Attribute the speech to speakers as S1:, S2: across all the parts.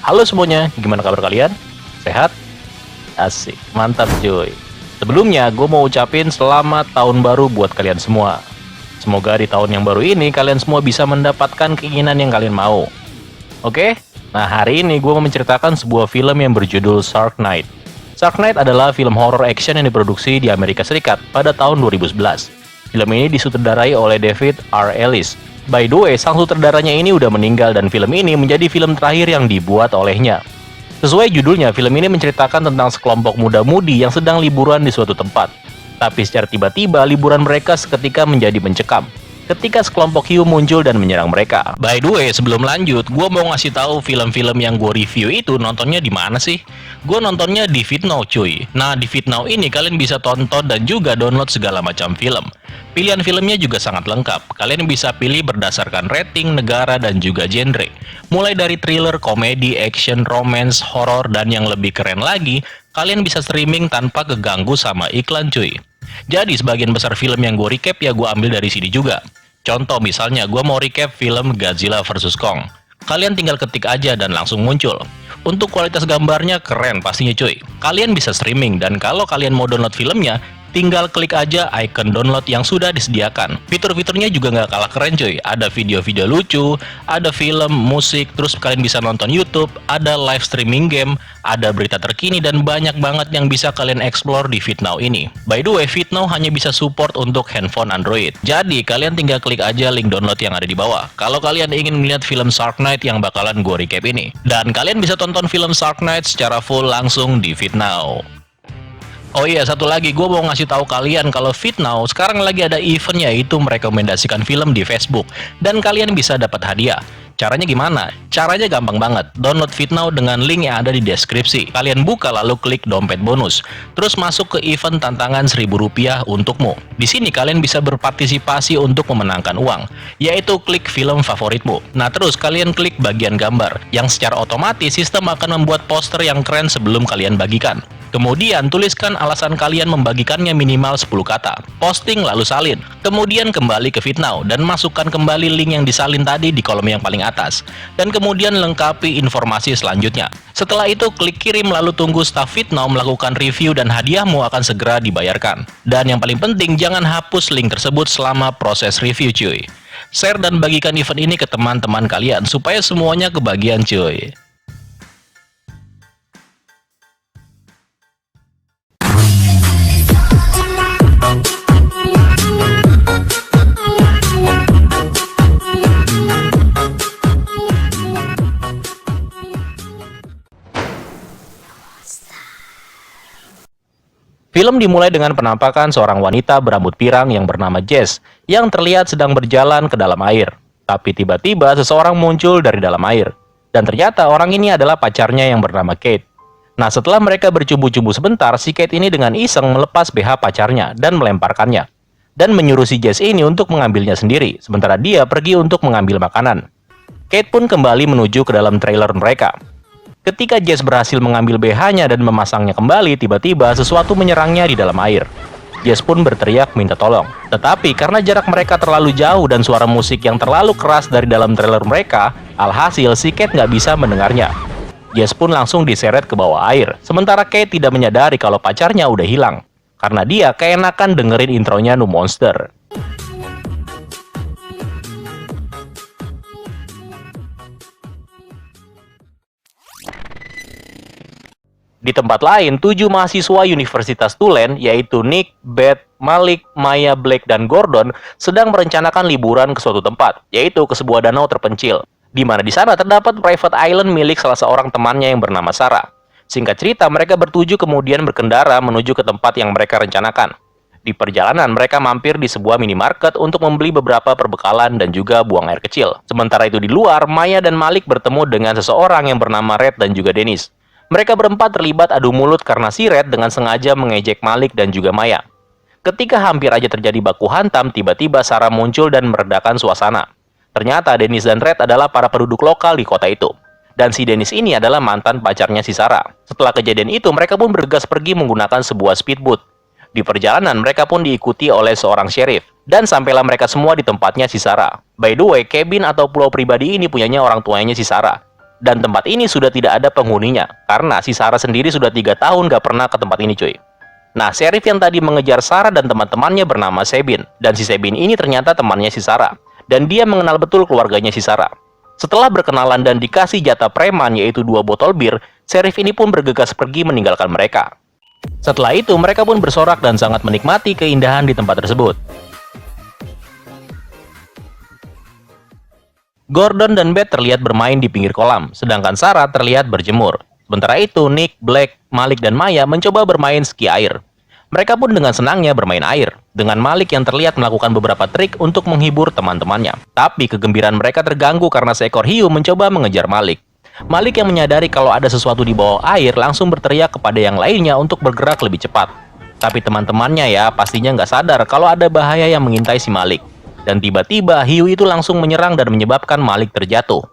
S1: Halo semuanya, gimana kabar kalian? Sehat? Asik, mantap cuy. Sebelumnya, gue mau ucapin selamat tahun baru buat kalian semua. Semoga di tahun yang baru ini, kalian semua bisa mendapatkan keinginan yang kalian mau. Oke? Nah, hari ini gue mau menceritakan sebuah film yang berjudul Shark Night. Shark Night adalah film horror action yang diproduksi di Amerika Serikat pada tahun 2011. Film ini disutradarai oleh David R. Ellis. By the way, sang sutradaranya ini udah meninggal dan film ini menjadi film terakhir yang dibuat olehnya. Sesuai judulnya, film ini menceritakan tentang sekelompok muda-mudi yang sedang liburan di suatu tempat. Tapi secara tiba-tiba, liburan mereka seketika menjadi mencekam ketika sekelompok hiu muncul dan menyerang mereka. By the way, sebelum lanjut, gue mau ngasih tahu film-film yang gue review itu nontonnya di mana sih? Gue nontonnya di VidNow cuy. Nah, di VidNow ini kalian bisa tonton dan juga download segala macam film. Pilihan filmnya juga sangat lengkap. Kalian bisa pilih berdasarkan rating, negara, dan juga genre. Mulai dari thriller, komedi, action, romance, horror, dan yang lebih keren lagi, kalian bisa streaming tanpa keganggu sama iklan cuy. Jadi sebagian besar film yang gue recap ya gue ambil dari sini juga. Contoh misalnya gue mau recap film Godzilla vs Kong. Kalian tinggal ketik aja dan langsung muncul. Untuk kualitas gambarnya keren pastinya cuy. Kalian bisa streaming dan kalau kalian mau download filmnya, tinggal klik aja icon download yang sudah disediakan. Fitur-fiturnya juga nggak kalah keren cuy. Ada video-video lucu, ada film, musik, terus kalian bisa nonton YouTube, ada live streaming game, ada berita terkini, dan banyak banget yang bisa kalian explore di VidNow ini. By the way, VidNow hanya bisa support untuk handphone Android. Jadi, kalian tinggal klik aja link download yang ada di bawah. Kalau kalian ingin melihat film Shark Night yang bakalan gue recap ini. Dan kalian bisa tonton film Shark Night secara full langsung di VidNow. Oh iya, satu lagi gue mau ngasih tahu kalian kalau VidNow sekarang lagi ada event, yaitu merekomendasikan film di Facebook dan kalian bisa dapat hadiah. Caranya gimana? Caranya gampang banget. Download VidNow dengan link yang ada di deskripsi. Kalian buka lalu klik dompet bonus. Terus masuk ke event tantangan Rp1.000 untukmu. Di sini kalian bisa berpartisipasi untuk memenangkan uang, yaitu klik film favoritmu. Nah, terus kalian klik bagian gambar, yang secara otomatis sistem akan membuat poster yang keren sebelum kalian bagikan. Kemudian tuliskan alasan kalian membagikannya minimal 10 kata. Posting lalu salin. Kemudian kembali ke VidNow dan masukkan kembali link yang disalin tadi di kolom yang paling atas. Dan kemudian lengkapi informasi selanjutnya. Setelah itu klik kirim lalu tunggu staf VidNow melakukan review dan hadiahmu akan segera dibayarkan. Dan yang paling penting, jangan hapus link tersebut selama proses review cuy. Share dan bagikan event ini ke teman-teman kalian supaya semuanya kebagian cuy. Film dimulai dengan penampakan seorang wanita berambut pirang yang bernama Jess yang terlihat sedang berjalan ke dalam air. Tapi tiba-tiba seseorang muncul dari dalam air. Dan ternyata orang ini adalah pacarnya yang bernama Kate. Nah, setelah mereka bercumbu-cumbu sebentar, si Kate ini dengan iseng melepas BH pacarnya dan melemparkannya. Dan menyuruh si Jess ini untuk mengambilnya sendiri, sementara dia pergi untuk mengambil makanan. Kate pun kembali menuju ke dalam trailer mereka. Ketika Jess berhasil mengambil BH-nya dan memasangnya kembali, tiba-tiba sesuatu menyerangnya di dalam air. Jess pun berteriak minta tolong. Tetapi karena jarak mereka terlalu jauh dan suara musik yang terlalu keras dari dalam trailer mereka, alhasil si Kate nggak bisa mendengarnya. Jess pun langsung diseret ke bawah air, sementara Kate tidak menyadari kalau pacarnya udah hilang. Karena dia keenakan dengerin intronya Nu Monster. Di tempat lain, 7 mahasiswa Universitas Tulane, yaitu Nick, Beth, Malik, Maya, Blake, dan Gordon, sedang merencanakan liburan ke suatu tempat, yaitu ke sebuah danau terpencil, di mana di sana terdapat private island milik salah seorang temannya yang bernama Sarah. Singkat cerita, mereka bertujuh kemudian berkendara menuju ke tempat yang mereka rencanakan. Di perjalanan, mereka mampir di sebuah minimarket untuk membeli beberapa perbekalan dan juga buang air kecil. Sementara itu di luar, Maya dan Malik bertemu dengan seseorang yang bernama Red dan juga Dennis. Mereka berempat terlibat adu mulut karena si Red dengan sengaja mengejek Malik dan juga Maya. Ketika hampir aja terjadi baku hantam, tiba-tiba Sarah muncul dan meredakan suasana. Ternyata Dennis dan Red adalah para penduduk lokal di kota itu. Dan si Dennis ini adalah mantan pacarnya si Sarah. Setelah kejadian itu, mereka pun bergegas pergi menggunakan sebuah speedboat. Di perjalanan, mereka pun diikuti oleh seorang sheriff. Dan sampailah mereka semua di tempatnya si Sarah. By the way, cabin atau pulau pribadi ini punyanya orang tuanya si Sarah. Dan tempat ini sudah tidak ada penghuninya, karena si Sarah sendiri sudah 3 tahun gak pernah ke tempat ini cuy. Nah, sheriff yang tadi mengejar Sarah dan teman-temannya bernama Sabin. Dan si Sabin ini ternyata temannya si Sarah. Dan dia mengenal betul keluarganya si Sarah. Setelah berkenalan dan dikasih jatah preman yaitu 2 botol bir, sheriff ini pun bergegas pergi meninggalkan mereka. Setelah itu, mereka pun bersorak dan sangat menikmati keindahan di tempat tersebut. Gordon dan Beth terlihat bermain di pinggir kolam, sedangkan Sarah terlihat berjemur. Sementara itu, Nick, Black, Malik, dan Maya mencoba bermain ski air. Mereka pun dengan senangnya bermain air, dengan Malik yang terlihat melakukan beberapa trik untuk menghibur teman-temannya. Tapi kegembiraan mereka terganggu karena seekor hiu mencoba mengejar Malik. Malik yang menyadari kalau ada sesuatu di bawah air langsung berteriak kepada yang lainnya untuk bergerak lebih cepat. Tapi teman-temannya ya pastinya nggak sadar kalau ada bahaya yang mengintai si Malik. Dan tiba-tiba hiu itu langsung menyerang dan menyebabkan Malik terjatuh.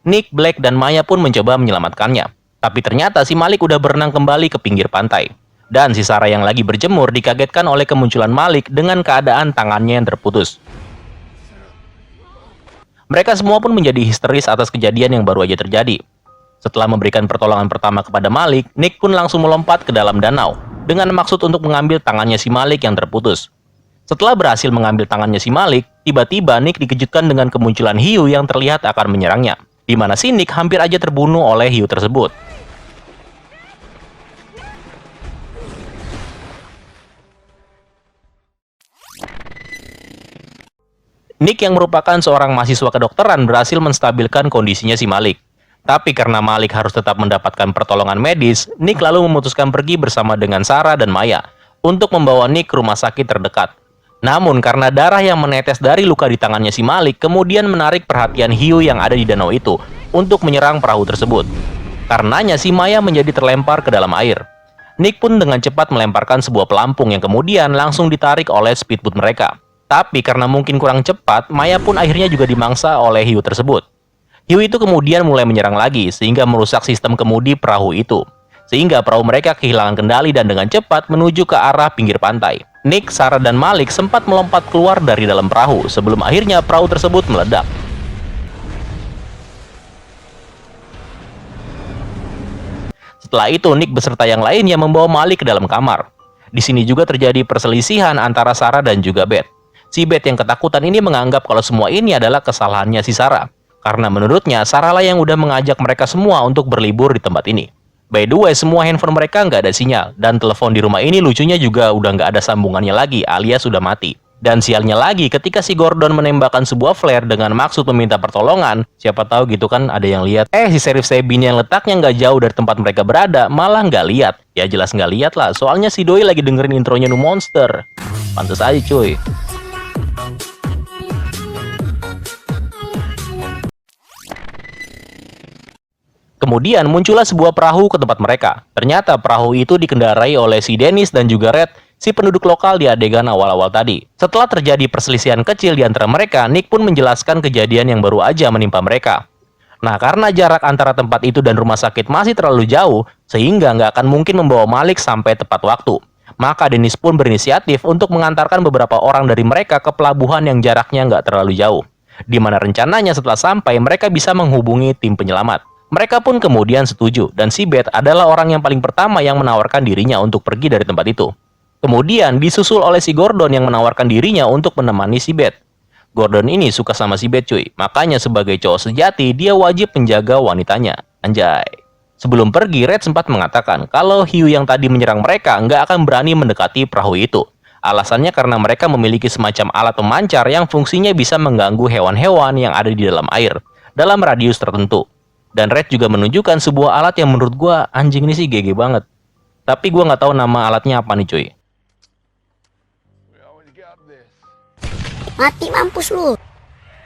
S1: Nick, Black, dan Maya pun mencoba menyelamatkannya. Tapi ternyata si Malik udah berenang kembali ke pinggir pantai. Dan si Sarah yang lagi berjemur dikagetkan oleh kemunculan Malik dengan keadaan tangannya yang terputus. Mereka semua pun menjadi histeris atas kejadian yang baru aja terjadi. Setelah memberikan pertolongan pertama kepada Malik, Nick pun langsung melompat ke dalam danau dengan maksud untuk mengambil tangannya si Malik yang terputus. Setelah berhasil mengambil tangannya si Malik, tiba-tiba Nick dikejutkan dengan kemunculan hiu yang terlihat akan menyerangnya, di mana si Nick hampir aja terbunuh oleh hiu tersebut. Nick yang merupakan seorang mahasiswa kedokteran berhasil menstabilkan kondisinya si Malik. Tapi karena Malik harus tetap mendapatkan pertolongan medis, Nick lalu memutuskan pergi bersama dengan Sarah dan Maya untuk membawa Nick ke rumah sakit terdekat. Namun karena darah yang menetes dari luka di tangannya si Malik kemudian menarik perhatian hiu yang ada di danau itu untuk menyerang perahu tersebut. Karenanya si Maya menjadi terlempar ke dalam air. Nick pun dengan cepat melemparkan sebuah pelampung yang kemudian langsung ditarik oleh speedboat mereka. Tapi karena mungkin kurang cepat, Maya pun akhirnya juga dimangsa oleh hiu tersebut. Hiu itu kemudian mulai menyerang lagi, sehingga merusak sistem kemudi perahu itu. Sehingga perahu mereka kehilangan kendali dan dengan cepat menuju ke arah pinggir pantai. Nick, Sarah, dan Malik sempat melompat keluar dari dalam perahu, sebelum akhirnya perahu tersebut meledak. Setelah itu, Nick beserta yang lainnya membawa Malik ke dalam kamar. Di sini juga terjadi perselisihan antara Sarah dan juga Beth. Si Beth yang ketakutan ini menganggap kalau semua ini adalah kesalahannya si Sarah. Karena menurutnya, Sarah lah yang udah mengajak mereka semua untuk berlibur di tempat ini. By the way, semua handphone mereka nggak ada sinyal. Dan telepon di rumah ini lucunya juga udah nggak ada sambungannya lagi, alias sudah mati. Dan sialnya lagi, ketika si Gordon menembakkan sebuah flare dengan maksud meminta pertolongan, siapa tahu gitu kan ada yang lihat. Si Sheriff Sabin yang letaknya nggak jauh dari tempat mereka berada, malah nggak lihat. Ya jelas nggak lihat lah, soalnya si Doi lagi dengerin intronya New Monster. Pantes aja cuy. Kemudian muncullah sebuah perahu ke tempat mereka. Ternyata perahu itu dikendarai oleh si Dennis dan juga Red, si penduduk lokal di adegan awal-awal tadi. Setelah terjadi perselisihan kecil di antara mereka, Nick pun menjelaskan kejadian yang baru aja menimpa mereka. Nah, karena jarak antara tempat itu dan rumah sakit masih terlalu jauh, sehingga nggak akan mungkin membawa Malik sampai tepat waktu. Maka Dennis pun berinisiatif untuk mengantarkan beberapa orang dari mereka ke pelabuhan yang jaraknya nggak terlalu jauh. Di mana rencananya setelah sampai mereka bisa menghubungi tim penyelamat. Mereka pun kemudian setuju, dan si Beth adalah orang yang paling pertama yang menawarkan dirinya untuk pergi dari tempat itu. Kemudian disusul oleh si Gordon yang menawarkan dirinya untuk menemani si Beth. Gordon ini suka sama si Beth cuy, makanya sebagai cowok sejati dia wajib menjaga wanitanya. Anjay. Sebelum pergi, Red sempat mengatakan kalau hiu yang tadi menyerang mereka nggak akan berani mendekati perahu itu. Alasannya karena mereka memiliki semacam alat pemancar yang fungsinya bisa mengganggu hewan-hewan yang ada di dalam air dalam radius tertentu. Dan Red juga menunjukkan sebuah alat yang menurut gua anjing ini sih GG banget. Tapi gua nggak tahu nama alatnya apa nih cuy.
S2: Mati mampus lu.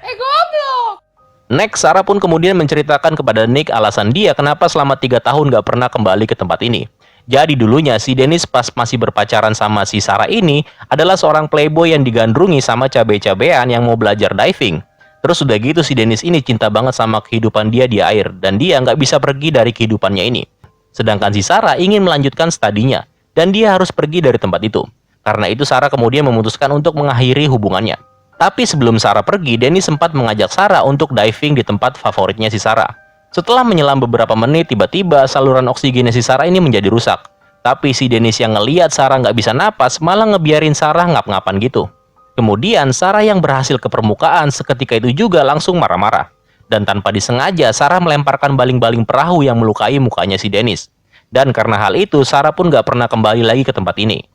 S3: Goblok.
S1: Next, Sarah pun kemudian menceritakan kepada Nick alasan dia kenapa selama 3 tahun nggak pernah kembali ke tempat ini. Jadi dulunya si Dennis pas masih berpacaran sama si Sarah ini adalah seorang playboy yang digandrungi sama cabe-cabean yang mau belajar diving. Terus udah gitu si Dennis ini cinta banget sama kehidupan dia di air dan dia nggak bisa pergi dari kehidupannya ini. Sedangkan si Sarah ingin melanjutkan studinya dan dia harus pergi dari tempat itu. Karena itu Sarah kemudian memutuskan untuk mengakhiri hubungannya. Tapi sebelum Sarah pergi, Dennis sempat mengajak Sarah untuk diving di tempat favoritnya si Sarah. Setelah menyelam beberapa menit, tiba-tiba saluran oksigennya si Sarah ini menjadi rusak. Tapi si Dennis yang ngeliat Sarah nggak bisa napas malah ngebiarin Sarah ngap-ngapan gitu. Kemudian Sarah yang berhasil ke permukaan seketika itu juga langsung marah-marah. Dan tanpa disengaja Sarah melemparkan baling-baling perahu yang melukai mukanya si Dennis. Dan karena hal itu Sarah pun nggak pernah kembali lagi ke tempat ini.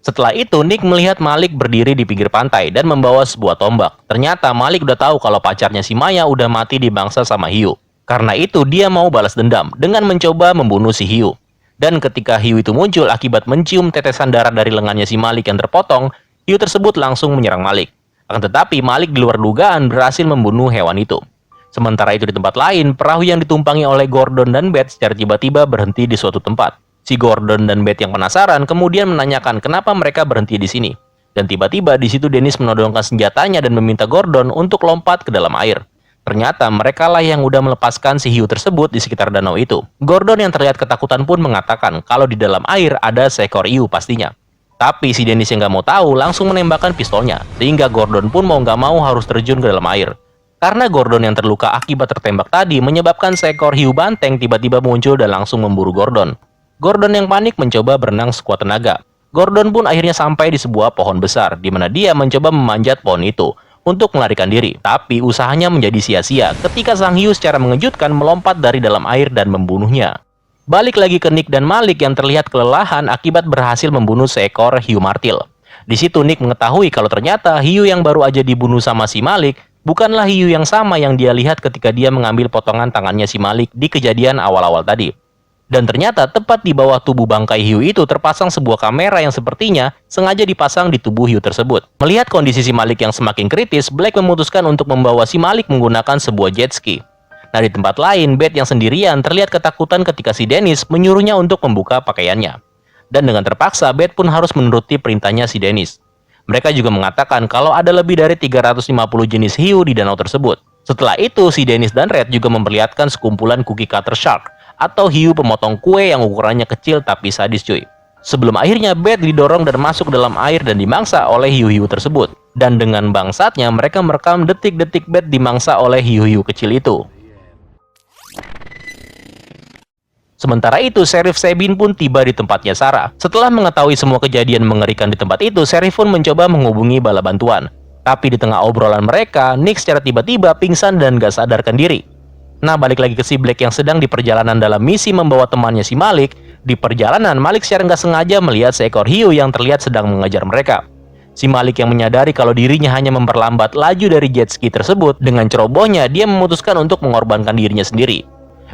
S1: Setelah itu, Nick melihat Malik berdiri di pinggir pantai dan membawa sebuah tombak. Ternyata Malik udah tahu kalau pacarnya si Maya udah mati dibangsa sama hiu. Karena itu, dia mau balas dendam dengan mencoba membunuh si hiu. Dan ketika hiu itu muncul akibat mencium tetesan darah dari lengannya si Malik yang terpotong, hiu tersebut langsung menyerang Malik. Akan tetapi, Malik di luar dugaan berhasil membunuh hewan itu. Sementara itu di tempat lain, perahu yang ditumpangi oleh Gordon dan Beth secara tiba-tiba berhenti di suatu tempat. Si Gordon dan Beth yang penasaran kemudian menanyakan kenapa mereka berhenti di sini. Dan tiba-tiba di situ Dennis menodongkan senjatanya dan meminta Gordon untuk lompat ke dalam air. Ternyata mereka lah yang udah melepaskan si hiu tersebut di sekitar danau itu. Gordon yang terlihat ketakutan pun mengatakan kalau di dalam air ada seekor hiu pastinya. Tapi si Dennis yang nggak mau tahu langsung menembakkan pistolnya, sehingga Gordon pun mau nggak mau harus terjun ke dalam air. Karena Gordon yang terluka akibat tertembak tadi menyebabkan seekor hiu banteng tiba-tiba muncul dan langsung memburu Gordon. Gordon yang panik mencoba berenang sekuat tenaga. Gordon pun akhirnya sampai di sebuah pohon besar, di mana dia mencoba memanjat pohon itu untuk melarikan diri. Tapi usahanya menjadi sia-sia ketika sang hiu secara mengejutkan melompat dari dalam air dan membunuhnya. Balik lagi ke Nick dan Malik yang terlihat kelelahan akibat berhasil membunuh seekor hiu martil. Di situ Nick mengetahui kalau ternyata hiu yang baru aja dibunuh sama si Malik bukanlah hiu yang sama yang dia lihat ketika dia mengambil potongan tangannya si Malik di kejadian awal-awal tadi. Dan ternyata tepat di bawah tubuh bangkai hiu itu terpasang sebuah kamera yang sepertinya sengaja dipasang di tubuh hiu tersebut. Melihat kondisi si Malik yang semakin kritis, Black memutuskan untuk membawa si Malik menggunakan sebuah jet ski. Nah di tempat lain, Beth yang sendirian terlihat ketakutan ketika si Dennis menyuruhnya untuk membuka pakaiannya. Dan dengan terpaksa, Beth pun harus menuruti perintahnya si Dennis. Mereka juga mengatakan kalau ada lebih dari 350 jenis hiu di danau tersebut. Setelah itu, si Dennis dan Red juga memperlihatkan sekumpulan cookie cutter shark atau hiu pemotong kue yang ukurannya kecil tapi sadis cuy. Sebelum akhirnya Beth didorong dan masuk dalam air dan dimangsa oleh hiu-hiu tersebut. Dan dengan bangsatnya mereka merekam detik-detik Beth dimangsa oleh hiu-hiu kecil itu. Sementara itu, Sheriff Sabin pun tiba di tempatnya Sarah. Setelah mengetahui semua kejadian mengerikan di tempat itu, Sheriff pun mencoba menghubungi bala bantuan. Tapi di tengah obrolan mereka, Nick secara tiba-tiba pingsan dan gak sadarkan diri. Nah, balik lagi ke si Black yang sedang di perjalanan dalam misi membawa temannya si Malik. Di perjalanan, Malik secara nggak sengaja melihat seekor hiu yang terlihat sedang mengejar mereka. Si Malik yang menyadari kalau dirinya hanya memperlambat laju dari jet ski tersebut, dengan cerobohnya dia memutuskan untuk mengorbankan dirinya sendiri.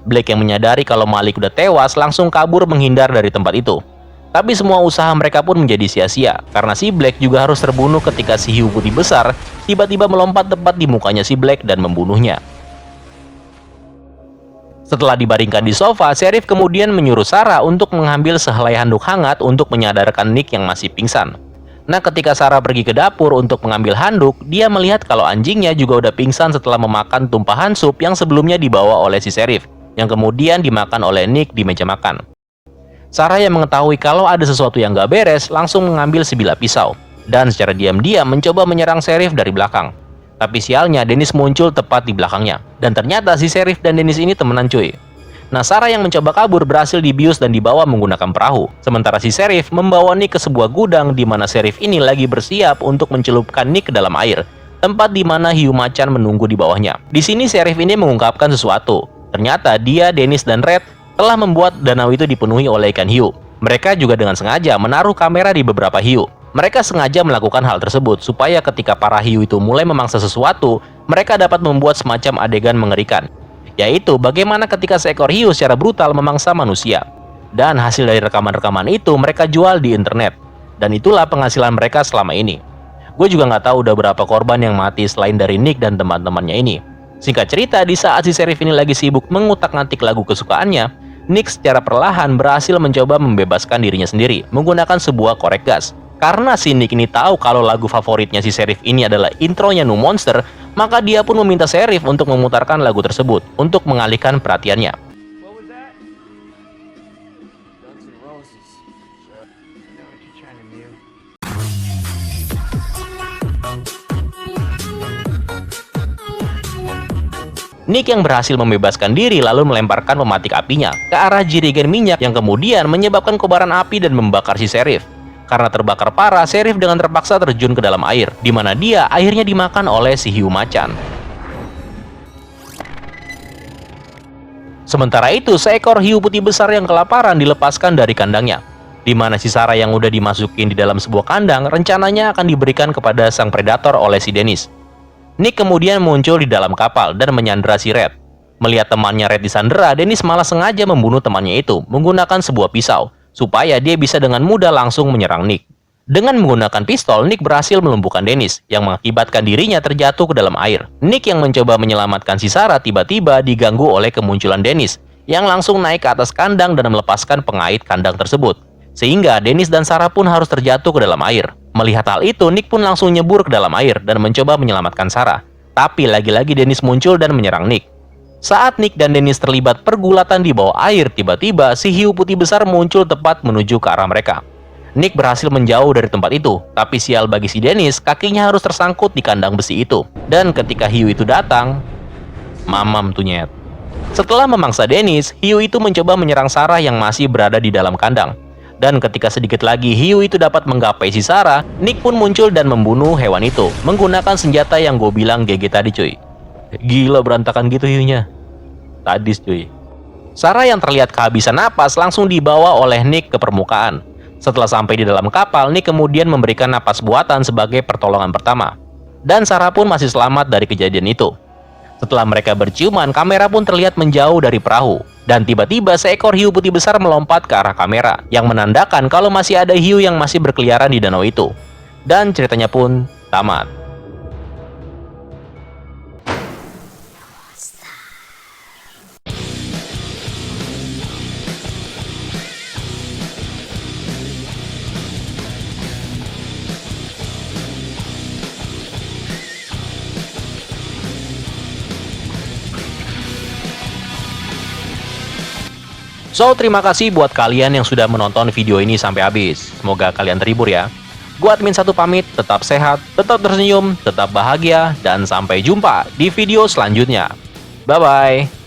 S1: Black yang menyadari kalau Malik udah tewas langsung kabur menghindar dari tempat itu. Tapi semua usaha mereka pun menjadi sia-sia, karena si Black juga harus terbunuh ketika si hiu putih besar tiba-tiba melompat tepat di mukanya si Black dan membunuhnya. Setelah dibaringkan di sofa, Sheriff kemudian menyuruh Sarah untuk mengambil sehelai handuk hangat untuk menyadarkan Nick yang masih pingsan. Nah, ketika Sarah pergi ke dapur untuk mengambil handuk, dia melihat kalau anjingnya juga udah pingsan setelah memakan tumpahan sup yang sebelumnya dibawa oleh si Sheriff, yang kemudian dimakan oleh Nick di meja makan. Sarah yang mengetahui kalau ada sesuatu yang gak beres, langsung mengambil sebilah pisau, dan secara diam-diam mencoba menyerang Sheriff dari belakang. Tapi sialnya, Dennis muncul tepat di belakangnya. Dan ternyata si Sheriff dan Dennis ini temenan cuy. Nah, Sarah yang mencoba kabur berhasil dibius dan dibawa menggunakan perahu. Sementara si Sheriff membawa Nick ke sebuah gudang di mana Sheriff ini lagi bersiap untuk mencelupkan Nick ke dalam air. Tempat di mana hiu macan menunggu di bawahnya. Di sini Sheriff ini mengungkapkan sesuatu. Ternyata dia, Dennis, dan Red telah membuat danau itu dipenuhi oleh ikan hiu. Mereka juga dengan sengaja menaruh kamera di beberapa hiu. Mereka sengaja melakukan hal tersebut supaya ketika para hiu itu mulai memangsa sesuatu, mereka dapat membuat semacam adegan mengerikan, yaitu bagaimana ketika seekor hiu secara brutal memangsa manusia. Dan hasil dari rekaman-rekaman itu mereka jual di internet, dan itulah penghasilan mereka selama ini. Gue juga nggak tahu udah berapa korban yang mati selain dari Nick dan teman-temannya ini. Singkat cerita, di saat si Sheriff ini lagi sibuk mengutak-ngatik lagu kesukaannya, Nick secara perlahan berhasil mencoba membebaskan dirinya sendiri menggunakan sebuah korek gas. Karena si Nick ini tahu kalau lagu favoritnya si Sheriff ini adalah intronya New Monster, maka dia pun meminta Sheriff untuk memutarkan lagu tersebut untuk mengalihkan perhatiannya.
S2: What was that? Guns N' Roses. Sure. I know what you're trying to do.
S1: Nick yang berhasil membebaskan diri lalu melemparkan pematik apinya ke arah jirigen minyak yang kemudian menyebabkan kobaran api dan membakar si Sheriff. Karena terbakar parah, Sheriff dengan terpaksa terjun ke dalam air, di mana dia akhirnya dimakan oleh si hiu macan. Sementara itu, seekor hiu putih besar yang kelaparan dilepaskan dari kandangnya, di mana si Sarah yang udah dimasukin di dalam sebuah kandang rencananya akan diberikan kepada sang predator oleh si Dennis. Nick kemudian muncul di dalam kapal dan menyandera si Red. Melihat temannya Red disandera, Dennis malah sengaja membunuh temannya itu menggunakan sebuah pisau, supaya dia bisa dengan mudah langsung menyerang Nick. Dengan menggunakan pistol, Nick berhasil melumpuhkan Dennis, yang mengakibatkan dirinya terjatuh ke dalam air. Nick yang mencoba menyelamatkan si Sarah tiba-tiba diganggu oleh kemunculan Dennis, yang langsung naik ke atas kandang dan melepaskan pengait kandang tersebut. Sehingga Dennis dan Sarah pun harus terjatuh ke dalam air. Melihat hal itu, Nick pun langsung nyebur ke dalam air dan mencoba menyelamatkan Sarah. Tapi lagi-lagi Dennis muncul dan menyerang Nick. Saat Nick dan Dennis terlibat pergulatan di bawah air, tiba-tiba si hiu putih besar muncul tepat menuju ke arah mereka. Nick berhasil menjauh dari tempat itu, tapi sial bagi si Dennis, kakinya harus tersangkut di kandang besi itu. Dan ketika hiu itu datang, mamam tuh nyet. Setelah memangsa Dennis, hiu itu mencoba menyerang Sarah yang masih berada di dalam kandang. Dan ketika sedikit lagi hiu itu dapat menggapai si Sarah, Nick pun muncul dan membunuh hewan itu menggunakan senjata yang gue bilang GG tadi cuy. Gila berantakan gitu hiunya. Sadis cuy. Sarah yang terlihat kehabisan napas langsung dibawa oleh Nick ke permukaan. Setelah sampai di dalam kapal, Nick kemudian memberikan napas buatan sebagai pertolongan pertama. Dan Sarah pun masih selamat dari kejadian itu. Setelah mereka berciuman, kamera pun terlihat menjauh dari perahu. Dan tiba-tiba seekor hiu putih besar melompat ke arah kamera, yang menandakan kalau masih ada hiu yang masih berkeliaran di danau itu. Dan ceritanya pun tamat. So, terima kasih buat kalian yang sudah menonton video ini sampai habis. Semoga kalian terhibur ya. Gua admin satu pamit, tetap sehat, tetap tersenyum, tetap bahagia, dan sampai jumpa di video selanjutnya. Bye-bye.